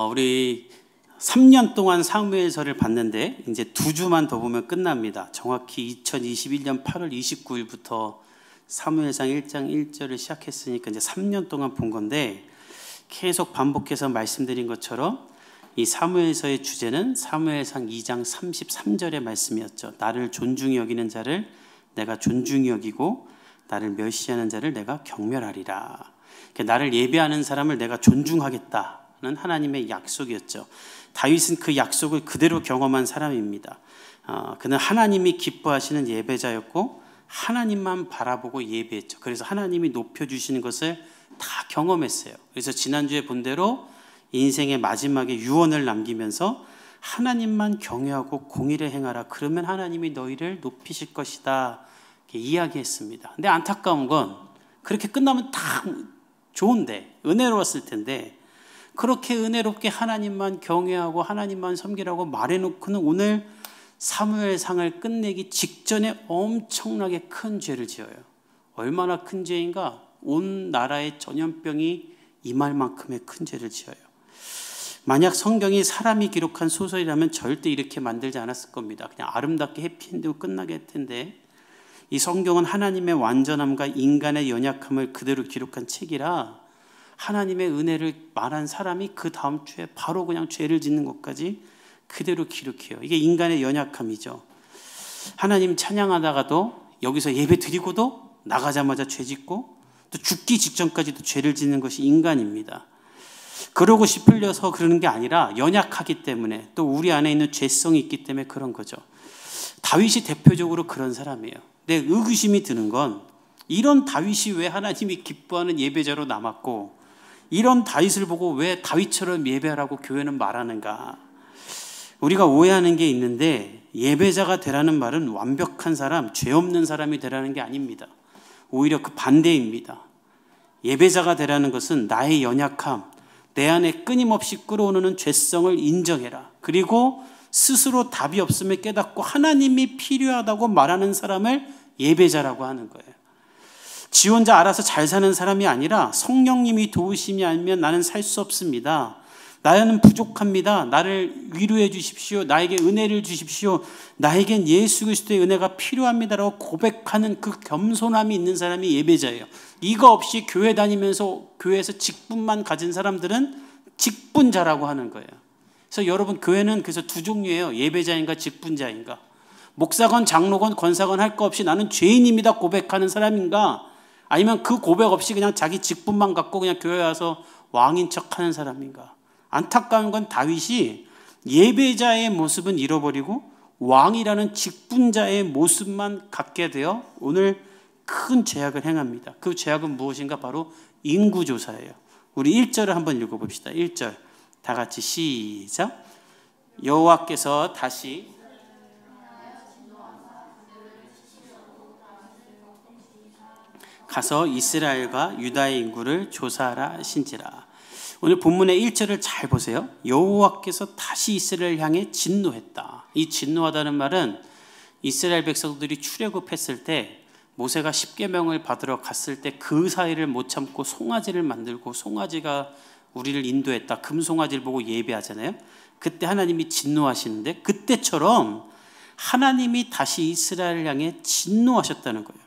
우리 3년 동안 사무엘서를 봤는데 이제 2주만 더 보면 끝납니다. 정확히 2021년 8월 29일부터 사무엘상 1장 1절을 시작했으니까 이제 3년 동안 본 건데, 계속 반복해서 말씀드린 것처럼 이 사무엘서의 주제는 사무엘상 2장 33절의 말씀이었죠. 나를 존중히 여기는 자를 내가 존중히 여기고 나를 멸시하는 자를 내가 경멸하리라. 그러니까 나를 예배하는 사람을 내가 존중하겠다는 하나님의 약속이었죠. 다윗은 그 약속을 그대로 경험한 사람입니다. 그는 하나님이 기뻐하시는 예배자였고 하나님만 바라보고 예배했죠. 그래서 하나님이 높여주시는 것을 다 경험했어요. 그래서 지난주에 본 대로 인생의 마지막에 유언을 남기면서 하나님만 경외하고 공의를 행하라. 그러면 하나님이 너희를 높이실 것이다. 이렇게 이야기했습니다. 근데 안타까운 건 그렇게 끝나면 다 좋은데, 은혜로웠을 텐데, 그렇게 은혜롭게 하나님만 경외하고 하나님만 섬기라고 말해놓고는 오늘 사무엘상을 끝내기 직전에 엄청나게 큰 죄를 지어요. 얼마나 큰 죄인가? 온 나라의 전염병이 임할 만큼의 큰 죄를 지어요. 만약 성경이 사람이 기록한 소설이라면 절대 이렇게 만들지 않았을 겁니다. 그냥 아름답게 해피엔드로 끝나게 할 텐데, 이 성경은 하나님의 완전함과 인간의 연약함을 그대로 기록한 책이라 하나님의 은혜를 말한 사람이 그 다음 주에 바로 그냥 죄를 짓는 것까지 그대로 기록해요. 이게 인간의 연약함이죠. 하나님 찬양하다가도 여기서 예배 드리고도 나가자마자 죄 짓고 또 죽기 직전까지도 죄를 짓는 것이 인간입니다. 그러고 싶으려서 그러는 게 아니라 연약하기 때문에, 또 우리 안에 있는 죄성이 있기 때문에 그런 거죠. 다윗이 대표적으로 그런 사람이에요. 근데 의구심이 드는 건, 이런 다윗이 왜 하나님이 기뻐하는 예배자로 남았고 이런 다윗을 보고 왜 다윗처럼 예배하라고 교회는 말하는가. 우리가 오해하는 게 있는데, 예배자가 되라는 말은 완벽한 사람, 죄 없는 사람이 되라는 게 아닙니다. 오히려 그 반대입니다. 예배자가 되라는 것은 나의 연약함, 내 안에 끊임없이 끌어오르는 죄성을 인정해라. 그리고 스스로 답이 없음을 깨닫고 하나님이 필요하다고 말하는 사람을 예배자라고 하는 거예요. 지 혼자 알아서 잘 사는 사람이 아니라 성령님이 도우심이 아니면 나는 살 수 없습니다. 나는 부족합니다. 나를 위로해 주십시오. 나에게 은혜를 주십시오. 나에겐 예수 그리스도의 은혜가 필요합니다라고 고백하는 그 겸손함이 있는 사람이 예배자예요. 이거 없이 교회 다니면서 교회에서 직분만 가진 사람들은 직분자라고 하는 거예요. 그래서 여러분, 교회는 그래서 두 종류예요. 예배자인가 직분자인가. 목사건 장로건 권사건 할 거 없이 나는 죄인입니다 고백하는 사람인가, 아니면 그 고백 없이 그냥 자기 직분만 갖고 그냥 교회 와서 왕인 척하는 사람인가. 안타까운 건 다윗이 예배자의 모습은 잃어버리고 왕이라는 직분자의 모습만 갖게 되어 오늘 큰 죄악을 행합니다. 그 죄악은 무엇인가? 바로 인구조사예요. 우리 1절을 한번 읽어봅시다. 1절 다 같이 시작. 여호와께서 다시 가서 이스라엘과 유다의 인구를 조사하라 하신지라. 오늘 본문의 1절을 잘 보세요. 여호와께서 다시 이스라엘을 향해 진노했다. 이 진노하다는 말은 이스라엘 백성들이 출애굽했을 때 모세가 십계명을 받으러 갔을 때 그 사이를 못 참고 송아지를 만들고, 송아지가 우리를 인도했다. 금송아지를 보고 예배하잖아요. 그때 하나님이 진노하시는데, 그때처럼 하나님이 다시 이스라엘을 향해 진노하셨다는 거예요.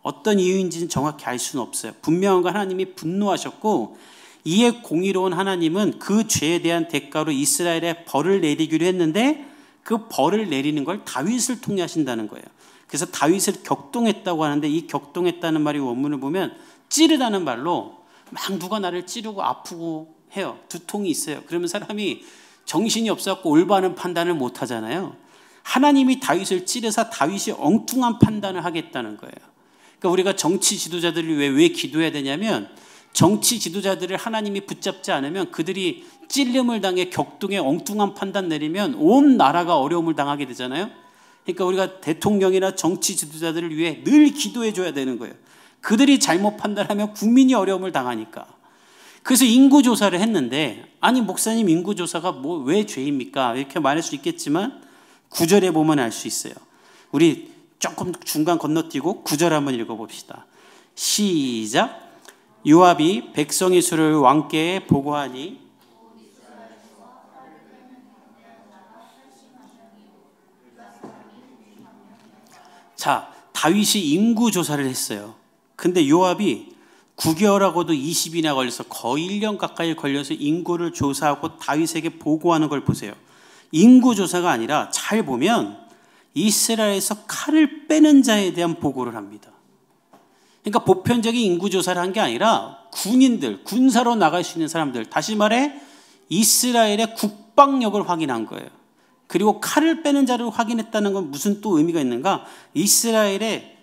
어떤 이유인지는 정확히 알 수는 없어요. 분명한 건 하나님이 분노하셨고, 이에 공의로운 하나님은 그 죄에 대한 대가로 이스라엘에 벌을 내리기로 했는데 그 벌을 내리는 걸 다윗을 통해 하신다는 거예요. 그래서 다윗을 격동했다고 하는데, 이 격동했다는 말이 원문을 보면 찌르다는 말로, 막 누가 나를 찌르고 아프고 해요. 두통이 있어요. 그러면 사람이 정신이 없어서 올바른 판단을 못 하잖아요. 하나님이 다윗을 찌르사 다윗이 엉뚱한 판단을 하겠다는 거예요. 그러니까 우리가 정치 지도자들을 왜 기도해야 되냐면, 정치 지도자들을 하나님이 붙잡지 않으면 그들이 찔림을 당해 격동에 엉뚱한 판단 내리면 온 나라가 어려움을 당하게 되잖아요. 그러니까 우리가 대통령이나 정치 지도자들을 위해 늘 기도해 줘야 되는 거예요. 그들이 잘못 판단하면 국민이 어려움을 당하니까. 그래서 인구조사를 했는데, 아니 목사님 인구조사가 왜 죄입니까? 이렇게 말할 수 있겠지만 9절에 보면 알 수 있어요. 우리 조금 중간 건너뛰고 9절 한번 읽어봅시다. 시작. 요압이 백성의 수를 왕께 보고하니 자, 다윗이 인구 조사를 했어요. 근데 요압이 9개월하고도 20일이나 걸려서 거의 1년 가까이 걸려서 인구를 조사하고 다윗에게 보고하는 걸 보세요. 인구 조사가 아니라 잘 보면 이스라엘에서 칼을 빼는 자에 대한 보고를 합니다. 그러니까 보편적인 인구 조사를 한 게 아니라 군인들, 군사로 나갈 수 있는 사람들, 다시 말해 이스라엘의 국방력을 확인한 거예요. 그리고 칼을 빼는 자를 확인했다는 건 무슨 또 의미가 있는가? 이스라엘의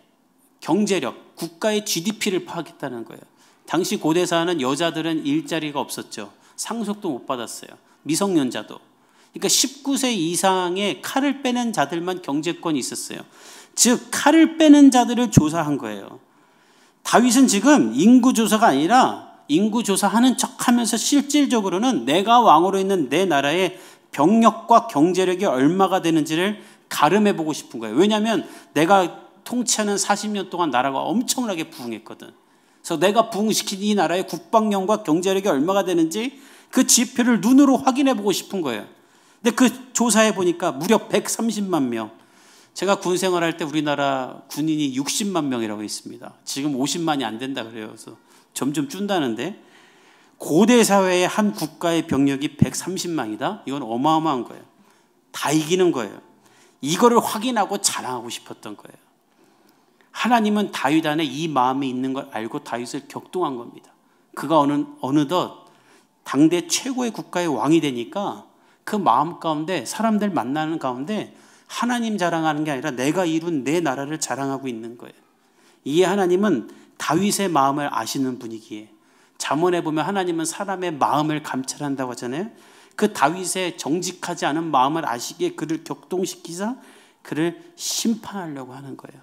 경제력, 국가의 GDP를 파악했다는 거예요. 당시 고대사는 여자들은 일자리가 없었죠. 상속도 못 받았어요. 미성년자도. 그러니까 19세 이상의 칼을 빼는 자들만 경제권이 있었어요. 즉 칼을 빼는 자들을 조사한 거예요. 다윗은 지금 인구조사가 아니라 인구조사하는 척하면서 실질적으로는 내가 왕으로 있는 내 나라의 병력과 경제력이 얼마가 되는지를 가름해보고 싶은 거예요. 왜냐하면 내가 통치하는 40년 동안 나라가 엄청나게 부흥했거든. 그래서 내가 부흥시킨 이 나라의 국방력과 경제력이 얼마가 되는지 그 지표를 눈으로 확인해보고 싶은 거예요. 근데 그 조사해 보니까 무려 130만 명. 제가 군 생활할 때 우리나라 군인이 60만 명이라고 있습니다. 지금 50만이 안 된다 그래요. 그래서 점점 준다는데 고대 사회의 한 국가의 병력이 130만이다? 이건 어마어마한 거예요. 다 이기는 거예요. 이거를 확인하고 자랑하고 싶었던 거예요. 하나님은 다윗 안에 이 마음이 있는 걸 알고 다윗을 격동한 겁니다. 그가 어느덧 당대 최고의 국가의 왕이 되니까 그 마음 가운데 사람들 만나는 가운데 하나님 자랑하는 게 아니라 내가 이룬 내 나라를 자랑하고 있는 거예요. 이에 하나님은 다윗의 마음을 아시는 분이기에 잠언에 보면 하나님은 사람의 마음을 감찰한다고 하잖아요. 그 다윗의 정직하지 않은 마음을 아시기에 그를 격동시키사 그를 심판하려고 하는 거예요.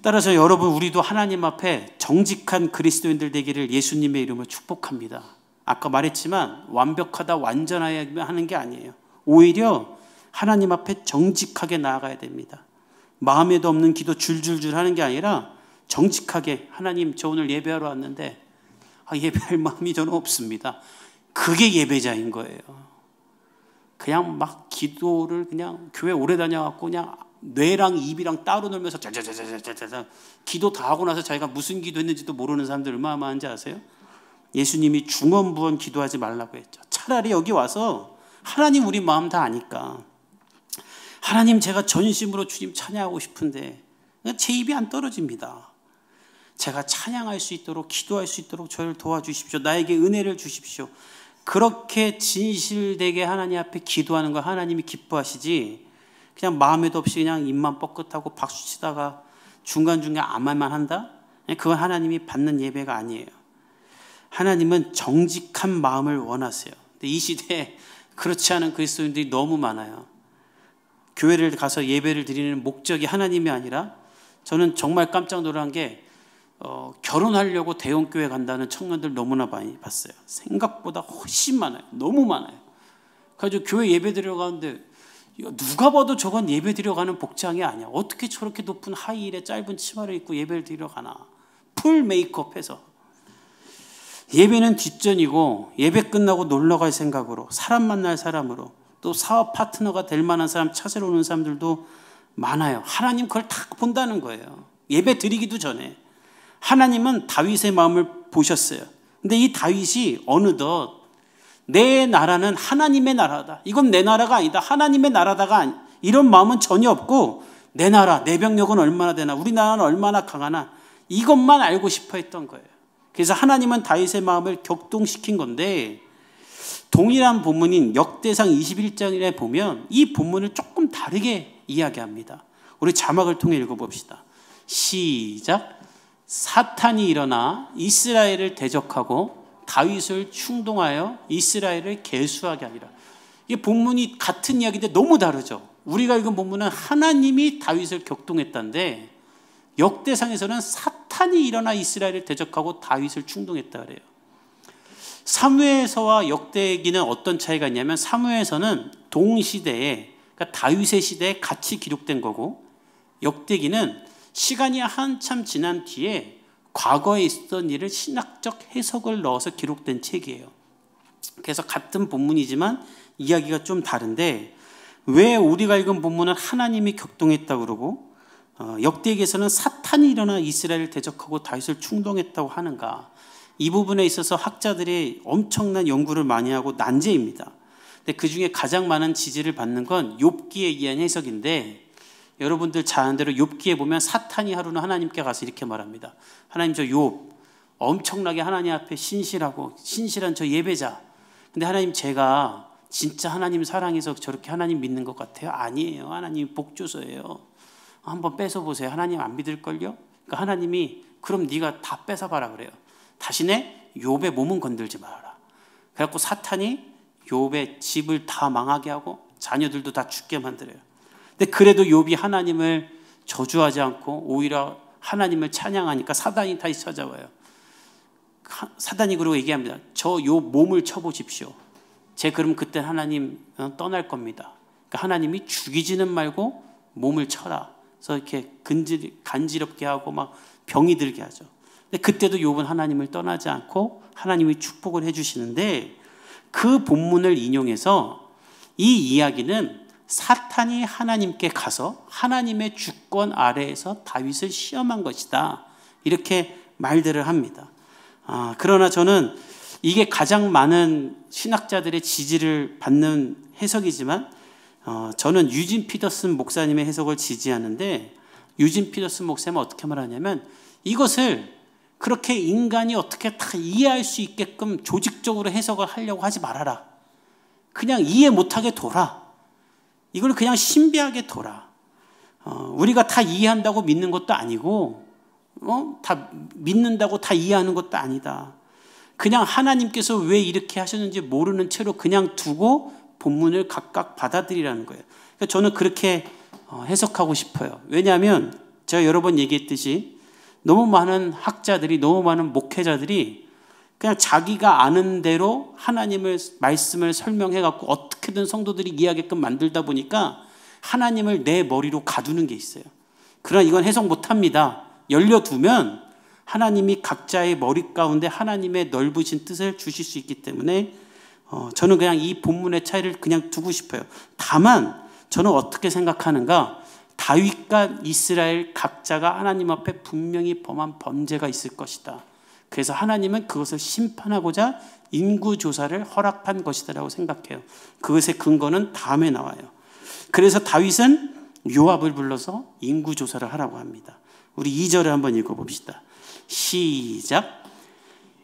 따라서 여러분 우리도 하나님 앞에 정직한 그리스도인들 되기를 예수님의 이름으로 축복합니다. 아까 말했지만 완벽하다 완전하야 하는 게 아니에요. 오히려 하나님 앞에 정직하게 나아가야 됩니다. 마음에도 없는 기도 줄줄줄 하는 게 아니라 정직하게 하나님 저 오늘 예배하러 왔는데 예배할 마음이 저는 없습니다. 그게 예배자인 거예요. 그냥 막 기도를 그냥 교회 오래 다녀갖고 그냥 뇌랑 입이랑 따로 놀면서 짜자자자자자 기도 다 하고 나서 자기가 무슨 기도했는지도 모르는 사람들 얼마나 많은지 아세요? 예수님이 중언부언 기도하지 말라고 했죠. 차라리 여기 와서 하나님 우리 마음 다 아니까 하나님 제가 전심으로 주님 찬양하고 싶은데 제 입이 안 떨어집니다. 제가 찬양할 수 있도록 기도할 수 있도록 저를 도와주십시오. 나에게 은혜를 주십시오. 그렇게 진실되게 하나님 앞에 기도하는 걸 하나님이 기뻐하시지 그냥 마음에도 없이 그냥 입만 뻐끗하고 박수치다가 중간중간 아무 말만 한다? 그건 하나님이 받는 예배가 아니에요. 하나님은 정직한 마음을 원하세요. 근데 이 시대에 그렇지 않은 그리스도인들이 너무 많아요. 교회를 가서 예배를 드리는 목적이 하나님이 아니라 저는 정말 깜짝 놀란 게 결혼하려고 대형교회 간다는 청년들 너무나 많이 봤어요. 생각보다 훨씬 많아요. 너무 많아요. 그래서 교회 예배 드리러 가는데 누가 봐도 저건 예배 드리러 가는 복장이 아니야. 어떻게 저렇게 높은 하이힐에 짧은 치마를 입고 예배를 드리러 가나. 풀 메이크업해서. 예배는 뒷전이고 예배 끝나고 놀러 갈 생각으로 사람 만날 사람으로 또 사업 파트너가 될 만한 사람 찾으러 오는 사람들도 많아요. 하나님 그걸 다 본다는 거예요. 예배 드리기도 전에. 하나님은 다윗의 마음을 보셨어요. 근데 이 다윗이 어느덧 내 나라는 하나님의 나라다. 이건 내 나라가 아니다. 하나님의 나라다가 이런 마음은 전혀 없고 내 나라, 내 병력은 얼마나 되나, 우리 나라는 얼마나 강하나 이것만 알고 싶어 했던 거예요. 그래서 하나님은 다윗의 마음을 격동시킨 건데 동일한 본문인 역대상 21장에 보면 이 본문을 조금 다르게 이야기합니다. 우리 자막을 통해 읽어봅시다. 시작. 사탄이 일어나 이스라엘을 대적하고 다윗을 충동하여 이스라엘을 계수하게 하리라. 이게 본문이 같은 이야기인데 너무 다르죠. 우리가 읽은 본문은 하나님이 다윗을 격동했다는데 역대상에서는 사탄이 일어나 이스라엘을 대적하고 다윗을 충동했다 그래요. 사무엘서와 역대기는 어떤 차이가 있냐면 사무엘서는 동시대에 그러니까 다윗의 시대에 같이 기록된 거고 역대기는 시간이 한참 지난 뒤에 과거에 있었던 일을 신학적 해석을 넣어서 기록된 책이에요. 그래서 같은 본문이지만 이야기가 좀 다른데 왜 우리가 읽은 본문은 하나님이 격동했다고 그러고 역대기에서는 사탄이 일어나 이스라엘을 대적하고 다윗을 충동했다고 하는가? 이 부분에 있어서 학자들이 엄청난 연구를 많이 하고 난제입니다. 근데 그 중에 가장 많은 지지를 받는 건 욥기에 의한 해석인데, 여러분들 잘 아는 대로 욥기에 보면 사탄이 하루는 하나님께 가서 이렇게 말합니다. 하나님, 저 욥 엄청나게 하나님 앞에 신실하고 신실한 저 예배자, 근데 하나님, 제가 진짜 하나님 사랑해서 저렇게 하나님 믿는 것 같아요? 아니에요. 하나님 복주서예요. 한번 뺏어보세요. 하나님 안 믿을걸요? 그러니까 하나님이 그럼 네가 다 뺏어봐라 그래요. 다시내 욥의 몸은 건들지 말아라. 그래갖고 사탄이 욥의 집을 다 망하게 하고 자녀들도 다 죽게 만들어요. 근데 그래도 욥이 하나님을 저주하지 않고 오히려 하나님을 찬양하니까 사단이 다시 찾아와요. 사단이 그러고 얘기합니다. 저 욥 몸을 쳐보십시오. 제 그럼 그때 하나님 떠날 겁니다. 그러니까 하나님이 죽이지는 말고 몸을 쳐라. 그래서 이렇게 간지럽게 하고 막 병이 들게 하죠. 근데 그때도 욥은 하나님을 떠나지 않고 하나님이 축복을 해주시는데, 그 본문을 인용해서 이 이야기는 사탄이 하나님께 가서 하나님의 주권 아래에서 다윗을 시험한 것이다, 이렇게 말들을 합니다. 그러나 저는 이게 가장 많은 신학자들의 지지를 받는 해석이지만, 저는 유진 피터슨 목사님의 해석을 지지하는데, 유진 피터슨 목사님은 어떻게 말하냐면, 이것을 그렇게 인간이 어떻게 다 이해할 수 있게끔 조직적으로 해석을 하려고 하지 말아라. 그냥 이해 못하게 둬라. 이걸 그냥 신비하게 둬라. 우리가 다 이해한다고 믿는 것도 아니고, 다 믿는다고 다 이해하는 것도 아니다. 그냥 하나님께서 왜 이렇게 하셨는지 모르는 채로 그냥 두고 본문을 각각 받아들이라는 거예요. 그러니까 저는 그렇게 해석하고 싶어요. 왜냐하면 제가 여러 번 얘기했듯이 너무 많은 학자들이, 너무 많은 목회자들이 그냥 자기가 아는 대로 하나님의 말씀을 설명해 갖고 어떻게든 성도들이 이해하게끔 만들다 보니까 하나님을 내 머리로 가두는 게 있어요. 그러나 이건 해석 못합니다. 열려두면 하나님이 각자의 머리 가운데 하나님의 넓으신 뜻을 주실 수 있기 때문에 저는 그냥 이 본문의 차이를 그냥 두고 싶어요. 다만 저는 어떻게 생각하는가, 다윗과 이스라엘 각자가 하나님 앞에 분명히 범한 범죄가 있을 것이다. 그래서 하나님은 그것을 심판하고자 인구조사를 허락한 것이다라고 생각해요. 그것의 근거는 다음에 나와요. 그래서 다윗은 요압을 불러서 인구조사를 하라고 합니다. 우리 2절을 한번 읽어봅시다. 시작.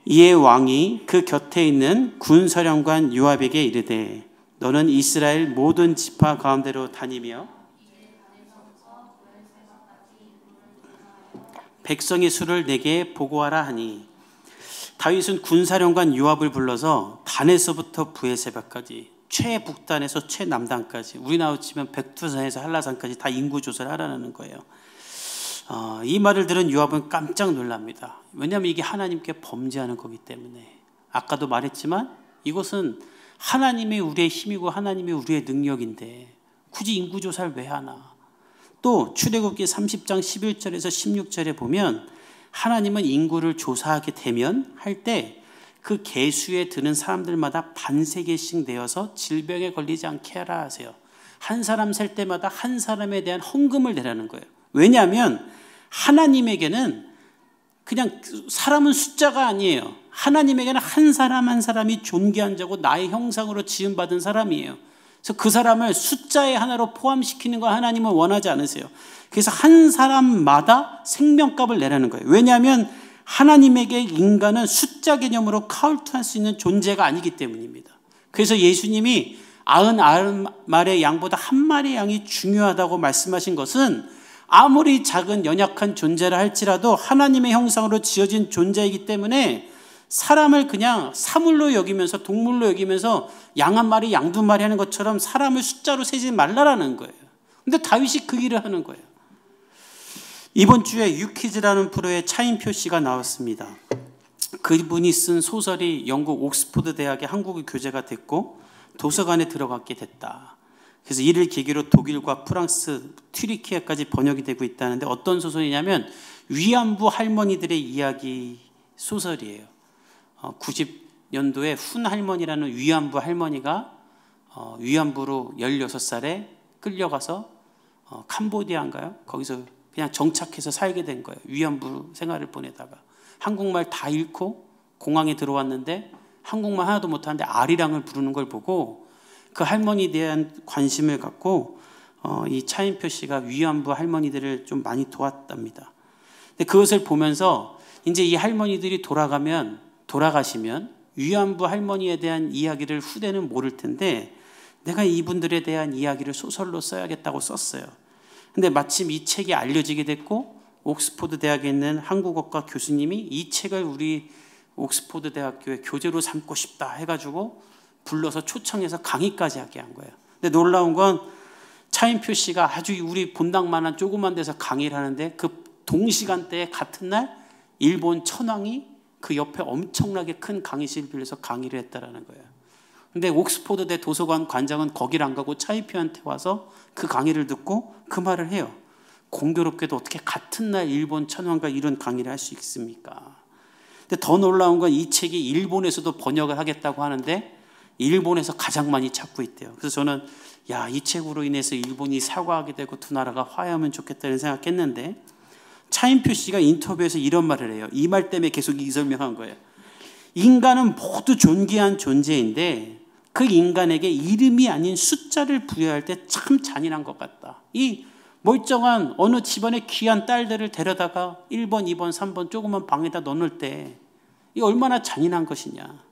이에 왕이 그 곁에 있는 군사령관 요압에게 이르되, 너는 이스라엘 모든 지파 가운데로 다니며 백성의 수를 내게 보고하라 하니, 다윗은 군사령관 요압을 불러서 단에서부터 브에세바까지, 최북단에서 최남단까지, 우리나라로 치면 백두산에서 한라산까지 다 인구조사를 하라는 거예요. 이 말을 들은 요압은 깜짝 놀랍니다. 왜냐하면 이게 하나님께 범죄하는 거기 때문에. 아까도 말했지만 이것은 하나님의 우리의 힘이고 하나님의 우리의 능력인데 굳이 인구조사를 왜 하나. 또 출애굽기 30장 11절에서 16절에 보면 하나님은 인구를 조사하게 되면 할 때 그 계수에 드는 사람들마다 반세개씩 내어서 질병에 걸리지 않게 하라 하세요. 한 사람 셀 때마다 한 사람에 대한 헌금을 내라는 거예요. 왜냐하면 하나님에게는 그냥 사람은 숫자가 아니에요. 하나님에게는 한 사람 한 사람이 존귀한 자고 나의 형상으로 지음받은 사람이에요. 그래서 그 사람을 숫자의 하나로 포함시키는 거 하나님은 원하지 않으세요. 그래서 한 사람마다 생명값을 내라는 거예요. 왜냐하면 하나님에게 인간은 숫자 개념으로 카운트할 수 있는 존재가 아니기 때문입니다. 그래서 예수님이 99마리의 양보다 한 마리의 양이 중요하다고 말씀하신 것은, 아무리 작은 연약한 존재라 할지라도 하나님의 형상으로 지어진 존재이기 때문에 사람을 그냥 사물로 여기면서, 동물로 여기면서 양 한 마리, 양 두 마리 하는 것처럼 사람을 숫자로 세지 말라라는 거예요. 근데 다윗이 그 일을 하는 거예요. 이번 주에 유퀴즈라는 프로에 차인표 씨가 나왔습니다. 그분이 쓴 소설이 영국 옥스퍼드 대학의 한국어 교재가 됐고 도서관에 들어가게 됐다. 그래서 이를 계기로 독일과 프랑스, 튀르키예까지 번역이 되고 있다는데, 어떤 소설이냐면 위안부 할머니들의 이야기 소설이에요. 90년도에 훈 할머니라는 위안부 할머니가 위안부로 16살에 끌려가서 캄보디아인가요? 거기서 그냥 정착해서 살게 된 거예요. 위안부 생활을 보내다가 한국말 다 잃고 공항에 들어왔는데 한국말 하나도 못하는데 아리랑을 부르는 걸 보고 그 할머니에 대한 관심을 갖고 이 차인표 씨가 위안부 할머니들을 좀 많이 도왔답니다. 근데 그것을 보면서 이제 이 할머니들이 돌아가시면 위안부 할머니에 대한 이야기를 후대는 모를 텐데 내가 이분들에 대한 이야기를 소설로 써야겠다고 썼어요. 근데 마침 이 책이 알려지게 됐고 옥스포드 대학에 있는 한국어과 교수님이 이 책을 우리 옥스포드 대학교의 교재로 삼고 싶다 해가지고 불러서 초청해서 강의까지 하게 한 거예요. 근데 놀라운 건 차인표 씨가 아주 우리 본당만한 조그만 데서 강의를 하는데 그 동시간대에 같은 날 일본 천황이 그 옆에 엄청나게 큰 강의실 빌려서 강의를 했다라는 거예요. 근데 옥스포드대 도서관 관장은 거기를 안 가고 차인표한테 와서 그 강의를 듣고 그 말을 해요. 공교롭게도 어떻게 같은 날 일본 천황과 이런 강의를 할 수 있습니까? 근데 더 놀라운 건 이 책이 일본에서도 번역을 하겠다고 하는데 일본에서 가장 많이 찾고 있대요. 그래서 저는 이 책으로 인해서 일본이 사과하게 되고 두 나라가 화해하면 좋겠다는 생각했는데 차인표 씨가 인터뷰에서 이런 말을 해요. 이 말 때문에 계속 이 설명한 거예요. 인간은 모두 존귀한 존재인데 그 인간에게 이름이 아닌 숫자를 부여할 때 참 잔인한 것 같다. 이 멀쩡한 어느 집안의 귀한 딸들을 데려다가 1번, 2번, 3번 조그만 방에다 넣을 때 이 얼마나 잔인한 것이냐.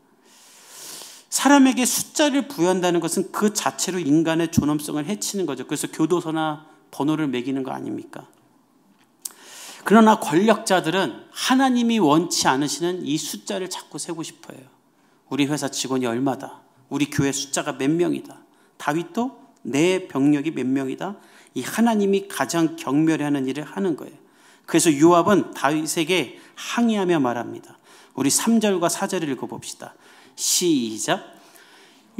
사람에게 숫자를 부여한다는 것은 그 자체로 인간의 존엄성을 해치는 거죠. 그래서 교도소나 번호를 매기는 거 아닙니까? 그러나 권력자들은 하나님이 원치 않으시는 이 숫자를 자꾸 세고 싶어요. 우리 회사 직원이 얼마다. 우리 교회 숫자가 몇 명이다. 다윗도 내 병력이 몇 명이다. 이 하나님이 가장 경멸해하는 일을 하는 거예요. 그래서 요압은 다윗에게 항의하며 말합니다. 우리 3절과 4절을 읽어봅시다. 시작.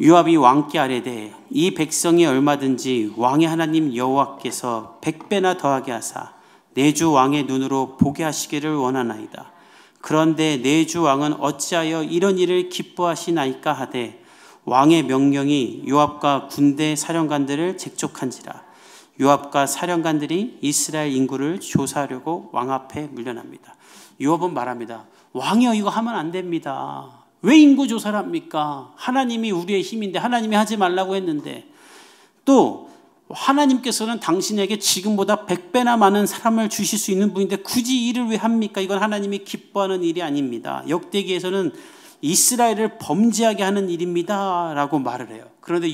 요압이 왕께 아뢰되 이 백성이 얼마든지 왕의 하나님 여호와께서 100배나 더하게 하사 내 주 왕의 눈으로 보게 하시기를 원하나이다. 그런데 내 주 왕은 어찌하여 이런 일을 기뻐하시나이까 하되 왕의 명령이 요압과 군대 사령관들을 재촉한지라. 요압과 사령관들이 이스라엘 인구를 조사하려고 왕 앞에 물려납니다. 요압은 말합니다. 왕이여 이거 하면 안 됩니다. 왜 인구 조사를 합니까? 하나님이 우리의 힘인데 하나님이 하지 말라고 했는데 또 하나님께서는 당신에게 지금보다 100배나 많은 사람을 주실 수 있는 분인데 굳이 일을 왜 합니까? 이건 하나님이 기뻐하는 일이 아닙니다. 역대기에서는 이스라엘을 범죄하게 하는 일입니다 라고 말을 해요. 그런데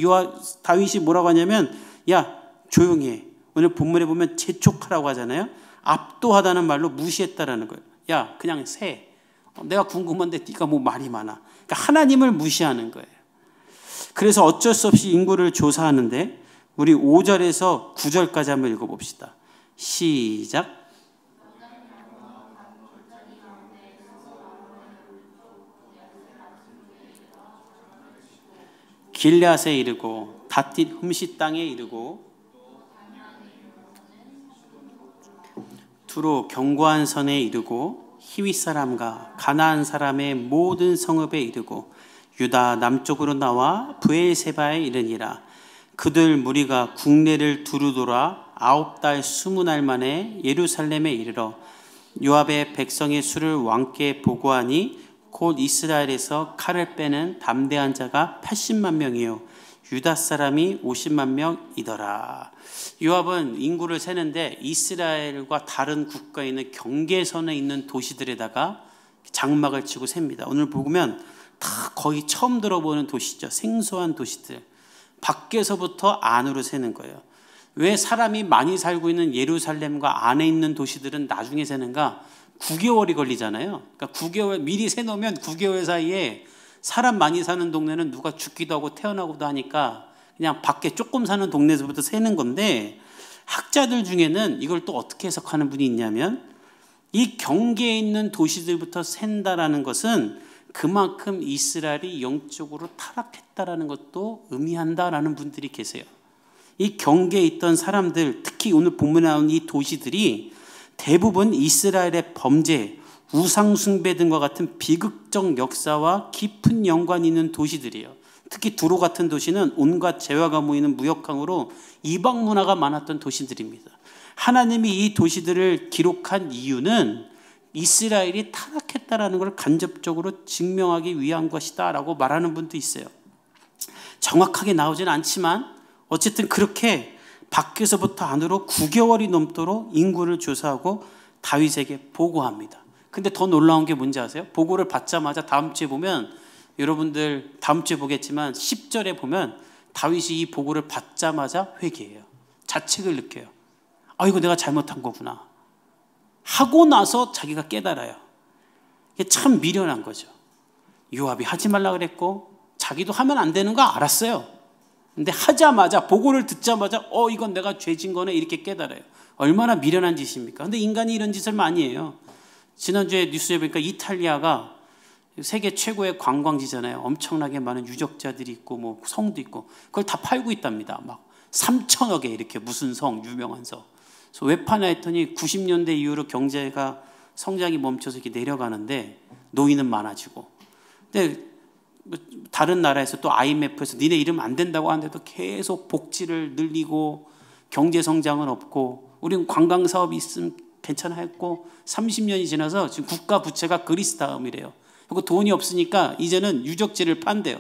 다윗이 뭐라고 하냐면 조용히 해. 오늘 본문에 보면 재촉하라고 하잖아요. 압도하다는 말로 무시했다라는 거예요. 그냥 세. 내가 궁금한데 네가 뭐 말이 많아. 그러니까 하나님을 무시하는 거예요. 그래서 어쩔 수 없이 인구를 조사하는데 우리 5절에서 9절까지 한번 읽어봅시다. 시작. 길앗에 이르고 닷짓 흠시 땅에 이르고 두로 견고한 선에 이르고 히윗 사람과 가나안 사람의 모든 성읍에 이르고 유다 남쪽으로 나와 브엘세바에 이르니라. 그들 무리가 국내를 두루 돌아 9달 20날 만에 예루살렘에 이르러 요압의 백성의 수를 왕께 보고하니 곧 이스라엘에서 칼을 빼는 담대한 자가 80만 명이요 유다 사람이 50만 명이더라. 요압은 인구를 세는데 이스라엘과 다른 국가에 있는 경계선에 있는 도시들에다가 장막을 치고 셉니다. 오늘 보면 다 거의 처음 들어보는 도시죠. 생소한 도시들. 밖에서부터 안으로 세는 거예요. 왜 사람이 많이 살고 있는 예루살렘과 안에 있는 도시들은 나중에 세는가? 9개월이 걸리잖아요. 그러니까 9개월 미리 세놓으면 9개월 사이에 사람 많이 사는 동네는 누가 죽기도 하고 태어나고도 하니까 그냥 밖에 조금 사는 동네에서부터 세는 건데 학자들 중에는 이걸 또 어떻게 해석하는 분이 있냐면 이 경계에 있는 도시들부터 센다라는 것은 그만큼 이스라엘이 영적으로 타락했다라는 것도 의미한다라는 분들이 계세요. 이 경계에 있던 사람들, 특히 오늘 본문에 나온 이 도시들이 대부분 이스라엘의 범죄, 우상숭배 등과 같은 비극적 역사와 깊은 연관이 있는 도시들이에요. 특히 두로 같은 도시는 온갖 재화가 모이는 무역항으로 이방 문화가 많았던 도시들입니다. 하나님이 이 도시들을 기록한 이유는 이스라엘이 타락했다라는 걸 간접적으로 증명하기 위한 것이다 라고 말하는 분도 있어요. 정확하게 나오지는 않지만 어쨌든 그렇게 밖에서부터 안으로 9개월이 넘도록 인구를 조사하고 다윗에게 보고합니다. 근데 더 놀라운 게 뭔지 아세요? 보고를 받자마자 다음 주에 보면, 여러분들 다음 주에 보겠지만 10절에 보면 다윗이 이 보고를 받자마자 회개해요. 자책을 느껴요. 아, 이거 내가 잘못한 거구나 하고 나서 자기가 깨달아요. 이게 참 미련한 거죠. 요압이 하지 말라 그랬고 자기도 하면 안 되는 거 알았어요. 근데 하자마자, 보고를 듣자마자 이건 내가 죄진 거네 이렇게 깨달아요. 얼마나 미련한 짓입니까? 근데 인간이 이런 짓을 많이 해요. 지난주에 뉴스에 보니까 이탈리아가 세계 최고의 관광지잖아요. 엄청나게 많은 유적자들이 있고 뭐 성도 있고 그걸 다 팔고 있답니다. 막 3천억에 이렇게 무슨 성, 유명한 성. 그래서 왜 파나 했더니 90년대 이후로 경제가 성장이 멈춰서 이렇게 내려가는데 노인은 많아지고. 근데 다른 나라에서 또 IMF에서 니네 이러면 안 된다고 하는데도 계속 복지를 늘리고 경제 성장은 없고, 우리는 관광 사업이 있으면 괜찮아 했고 30년이 지나서 지금 국가 부채가 그리스 다음이래요. 그리고 돈이 없으니까 이제는 유적지를 판대요.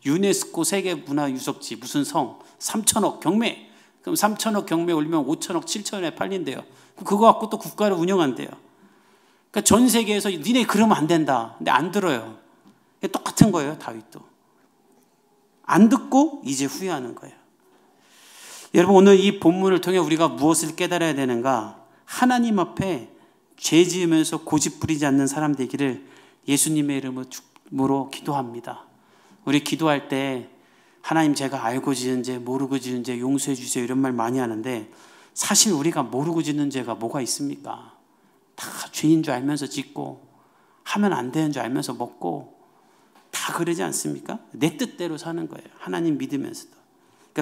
유네스코 세계문화유적지 무슨 성 3천억 경매. 그럼 3천억 경매 올리면 5천억 7천억에 팔린대요. 그거 갖고 또 국가를 운영한대요. 그러니까 전 세계에서 니네 그러면 안 된다. 근데 안 들어요. 똑같은 거예요. 다윗도 안 듣고 이제 후회하는 거예요. 여러분, 오늘 이 본문을 통해 우리가 무엇을 깨달아야 되는가? 하나님 앞에 죄 지으면서 고집 부리지 않는 사람 되기를 예수님의 이름으로 기도합니다. 우리 기도할 때 하나님, 제가 알고 지은 죄, 모르고 지은 죄 용서해 주세요 이런 말 많이 하는데, 사실 우리가 모르고 짓는 죄가 뭐가 있습니까? 다 죄인 줄 알면서 짓고 하면 안 되는 줄 알면서 먹고 다 그러지 않습니까? 내 뜻대로 사는 거예요. 하나님 믿으면서도.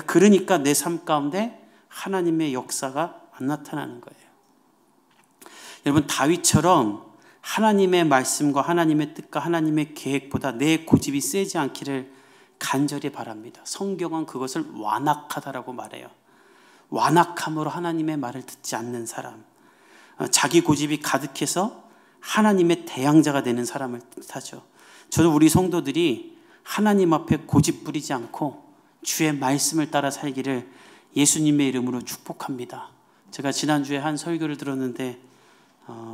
그러니까 내 삶 가운데 하나님의 역사가 안 나타나는 거예요. 여러분, 다윗처럼 하나님의 말씀과 하나님의 뜻과 하나님의 계획보다 내 고집이 세지 않기를 간절히 바랍니다. 성경은 그것을 완악하다라고 말해요. 완악함으로 하나님의 말을 듣지 않는 사람, 자기 고집이 가득해서 하나님의 대항자가 되는 사람을 뜻하죠. 저는 우리 성도들이 하나님 앞에 고집 부리지 않고 주의 말씀을 따라 살기를 예수님의 이름으로 축복합니다. 제가 지난주에 한 설교를 들었는데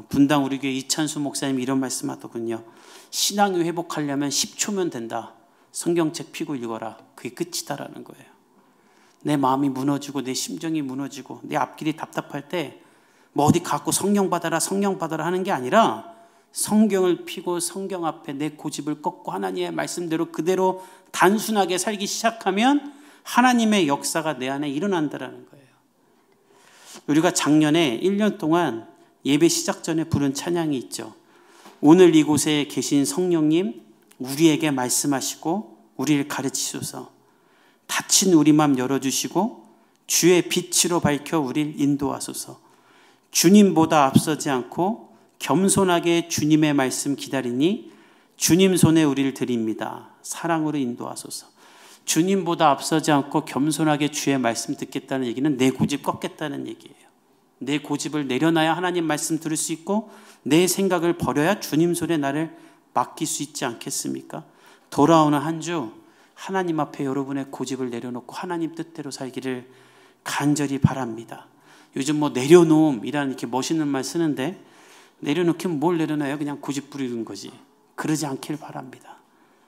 분당 우리 교회 이찬수 목사님이 이런 말씀하더군요. 신앙이 회복하려면 10초면 된다. 성경책 피고 읽어라. 그게 끝이다라는 거예요. 내 마음이 무너지고 내 심정이 무너지고 내 앞길이 답답할 때 뭐 어디 갖고 성령 받아라 하는 게 아니라 성경을 피고 성경 앞에 내 고집을 꺾고 하나님의 말씀대로 그대로 단순하게 살기 시작하면 하나님의 역사가 내 안에 일어난다는 거예요. 우리가 작년에 1년 동안 예배 시작 전에 부른 찬양이 있죠. 오늘 이곳에 계신 성령님, 우리에게 말씀하시고 우리를 가르치소서. 닫힌 우리 마음 열어주시고 주의 빛으로 밝혀 우리를 인도하소서. 주님보다 앞서지 않고 겸손하게 주님의 말씀 기다리니 주님 손에 우리를 드립니다. 사랑으로 인도하소서. 주님보다 앞서지 않고 겸손하게 주의 말씀 듣겠다는 얘기는 내 고집 꺾겠다는 얘기예요. 내 고집을 내려놔야 하나님 말씀 들을 수 있고 내 생각을 버려야 주님 손에 나를 맡길 수 있지 않겠습니까? 돌아오는 한 주 하나님 앞에 여러분의 고집을 내려놓고 하나님 뜻대로 살기를 간절히 바랍니다. 요즘 뭐 내려놓음이라는 이렇게 멋있는 말 쓰는데, 내려놓기면 뭘 내려놔요? 그냥 고집 부리는 거지. 그러지 않길 바랍니다.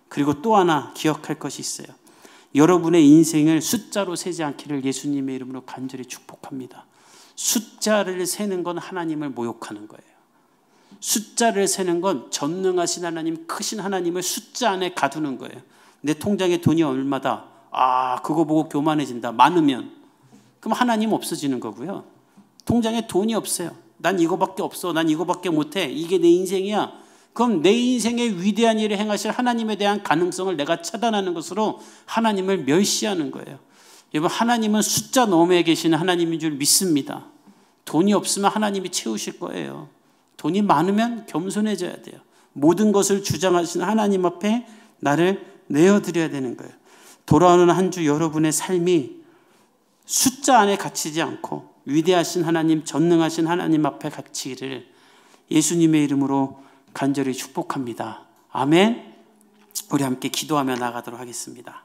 그리고 또 하나 기억할 것이 있어요. 여러분의 인생을 숫자로 세지 않기를 예수님의 이름으로 간절히 축복합니다. 숫자를 세는 건 하나님을 모욕하는 거예요. 숫자를 세는 건 전능하신 하나님, 크신 하나님을 숫자 안에 가두는 거예요. 내 통장에 돈이 얼마다. 그거 보고 교만해진다. 많으면. 그럼 하나님 없어지는 거고요. 통장에 돈이 없어요. 난 이거밖에 없어. 난 이거밖에 못해. 이게 내 인생이야. 그럼 내 인생의 위대한 일을 행하실 하나님에 대한 가능성을 내가 차단하는 것으로 하나님을 멸시하는 거예요. 여러분, 하나님은 숫자 너머에 계시는 하나님인 줄 믿습니다. 돈이 없으면 하나님이 채우실 거예요. 돈이 많으면 겸손해져야 돼요. 모든 것을 주장하시는 하나님 앞에 나를 내어드려야 되는 거예요. 돌아오는 한 주 여러분의 삶이 숫자 안에 갇히지 않고 위대하신 하나님, 전능하신 하나님 앞에 갇히기를 예수님의 이름으로 간절히 축복합니다. 아멘. 우리 함께 기도하며 나가도록 하겠습니다.